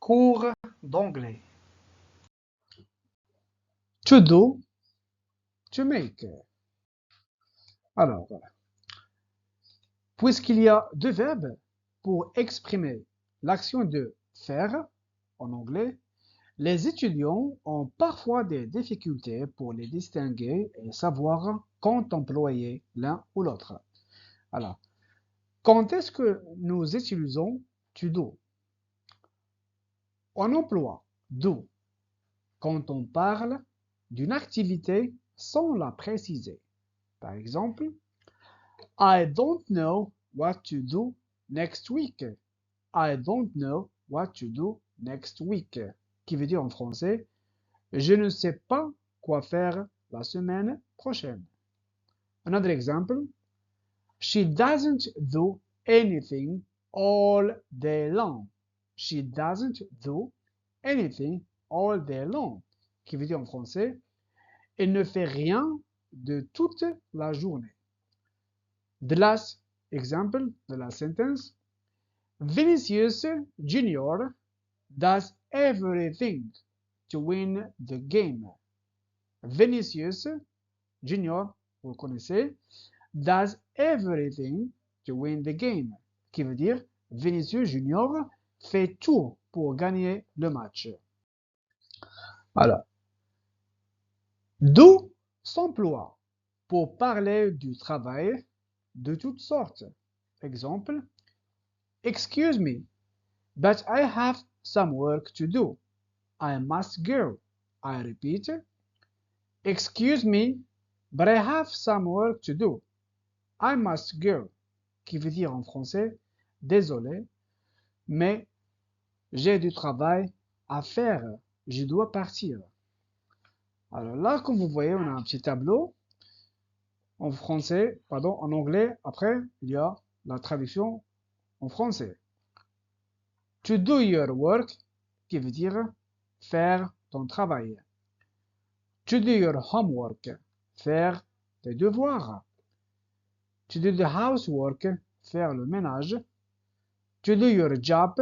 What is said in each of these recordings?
Cours d'anglais. To do, to make. Alors, voilà. Puisqu'il y a deux verbes pour exprimer l'action de faire en anglais, les étudiants ont parfois des difficultés pour les distinguer et savoir quand employer l'un ou l'autre. Alors, quand est-ce que nous utilisons to do? On emploie do quand on parle d'une activité sans la préciser. Par exemple, I don't know what to do next week. I don't know what to do next week. Qui veut dire en français, je ne sais pas quoi faire la semaine prochaine. Another example, she doesn't do anything all day long. She doesn't do anything all day long. Qui veut dire en français, elle ne fait rien de toute la journée. The last example, the last sentence, Vinicius Junior does everything to win the game. Vinicius Junior, vous le connaissez, does everything to win the game. Qui veut dire Vinicius Junior fait tout pour gagner le match. Alors, do s'emploie pour parler du travail de toutes sortes. Exemple, excuse me, but I have some work to do. I must go. I repeat, excuse me, but I have some work to do. I must go. Qui veut dire en français, désolé, mais j'ai du travail à faire. Je dois partir. Alors là, comme vous voyez, on a un petit tableau en français, pardon, en anglais. Après, il y a la traduction en français. To do your work, qui veut dire faire ton travail. To do your homework, faire tes devoirs. To do the housework, faire le ménage. To do your job,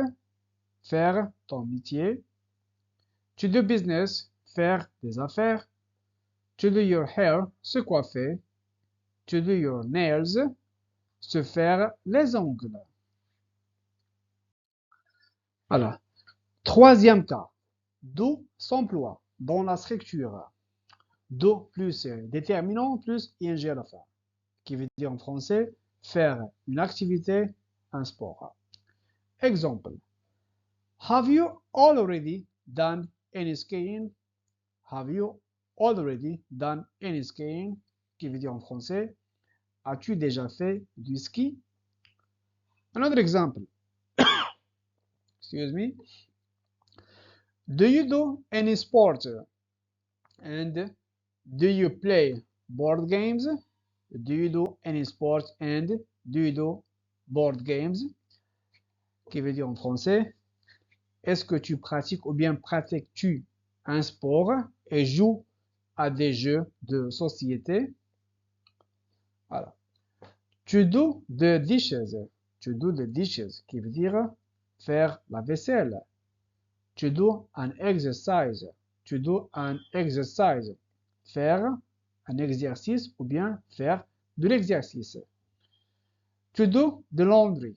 faire ton métier. To do business, faire des affaires. To do your hair, se coiffer. To do your nails, se faire les ongles. Alors, troisième cas, do s'emploie dans la structure. Do plus déterminant plus ing à la fin, qui veut dire en français faire une activité, un sport. Exemple, have you already done any skiing? Have you already done any skiing? Qui veut dire en français, as-tu déjà fait du ski? Another example, excuse me, do you do any sport? And do you play board games? Do you do any sport and do you do board games? Qui veut dire en français, est-ce que tu pratiques ou bien pratiques-tu un sport et joues à des jeux de société? Voilà. To do the dishes. To do the dishes, qui veut dire faire la vaisselle. To do an exercise. To do an exercise. Faire un exercice ou bien faire de l'exercice. To do the laundry.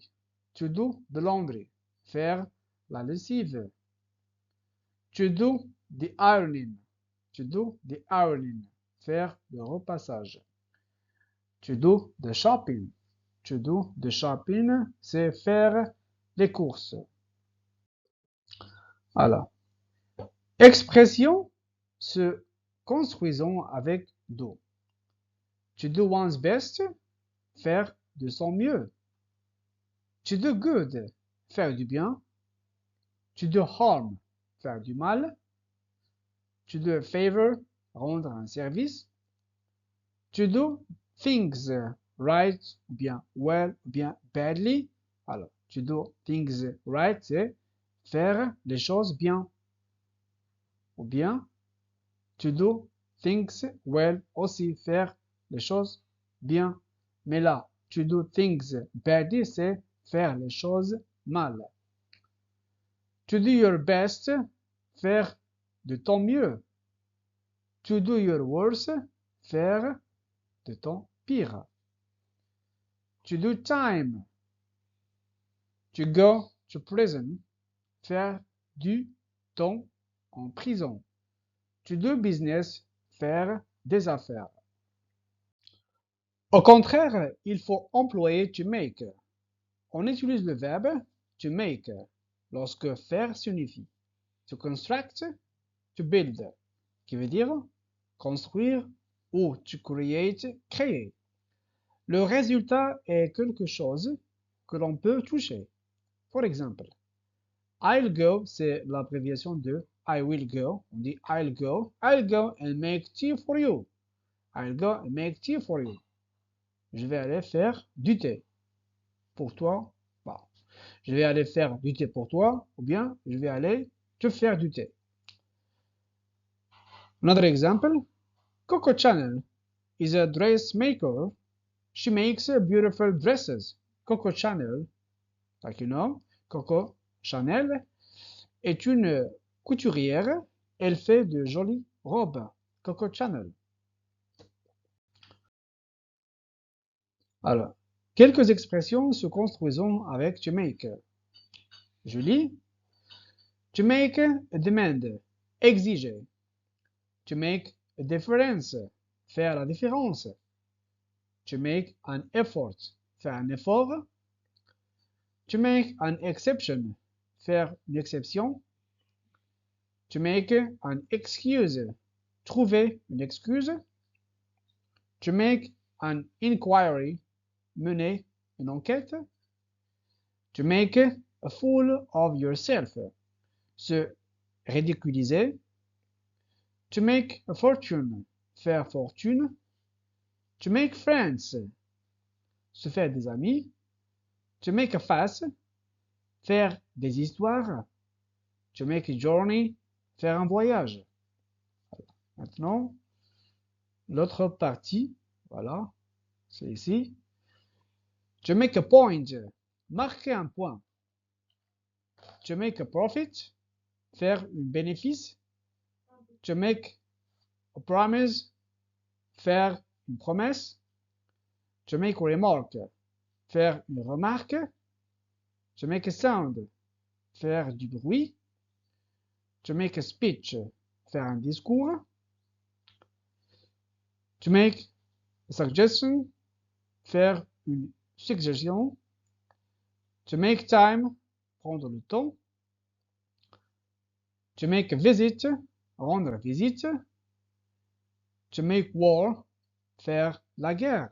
To do the laundry. Faire la lessive. To do the ironing. To do the ironing. Faire le repassage. To do the shopping. To do the shopping, c'est faire les courses. Alors, expression se construisant avec do. To do one's best, faire de son mieux. To do good, faire du bien. To do harm, faire du mal. To do a favor, rendre un service. To do things right, ou bien well, ou bien badly. Alors, to do things right, c'est faire les choses bien. Ou bien, to do things well, aussi faire les choses bien. Mais là, to do things badly, c'est faire les choses mal. To do your best, faire de ton mieux. To do your worst, faire de ton pire. To do time. To go to prison, faire du temps en prison. To do business, faire des affaires. Au contraire, il faut employer to make. On utilise le verbe to make lorsque faire signifie to construct, to build, qui veut dire construire ou to create, créer. Le résultat est quelque chose que l'on peut toucher. For example, I'll go, c'est l'abréviation de I will go. On dit I'll go and make tea for you. I'll go and make tea for you. Je vais aller faire du thé pour toi. Bon. Je vais aller faire du thé pour toi, ou bien je vais aller te faire du thé. Another example, Coco Chanel is a dressmaker. She makes beautiful dresses. Coco Chanel, like you know, Coco Chanel est une couturière. Elle fait de jolies robes. Coco Chanel. Alors, quelques expressions se construisent avec to make. Je lis. To make a demand, exiger. To make a difference, faire la différence. To make an effort, faire un effort. To make an exception, faire une exception. To make an excuse, trouver une excuse. To make an inquiry, mener une enquête. To make a fool of yourself, se ridiculiser. To make a fortune, faire fortune. To make friends, se faire des amis. To make a fuss, faire des histoires. To make a journey, faire un voyage. Maintenant, l'autre partie, voilà, c'est ici. To make a point, marquer un point. To make a profit, faire un bénéfice. To make a promise, faire une promesse. To make a remark, faire une remarque. To make a sound, faire du bruit. To make a speech, faire un discours. To make a suggestion, faire une suggestion. To make time, prendre le temps. To make a visit, rendre visite. To make war, faire la guerre.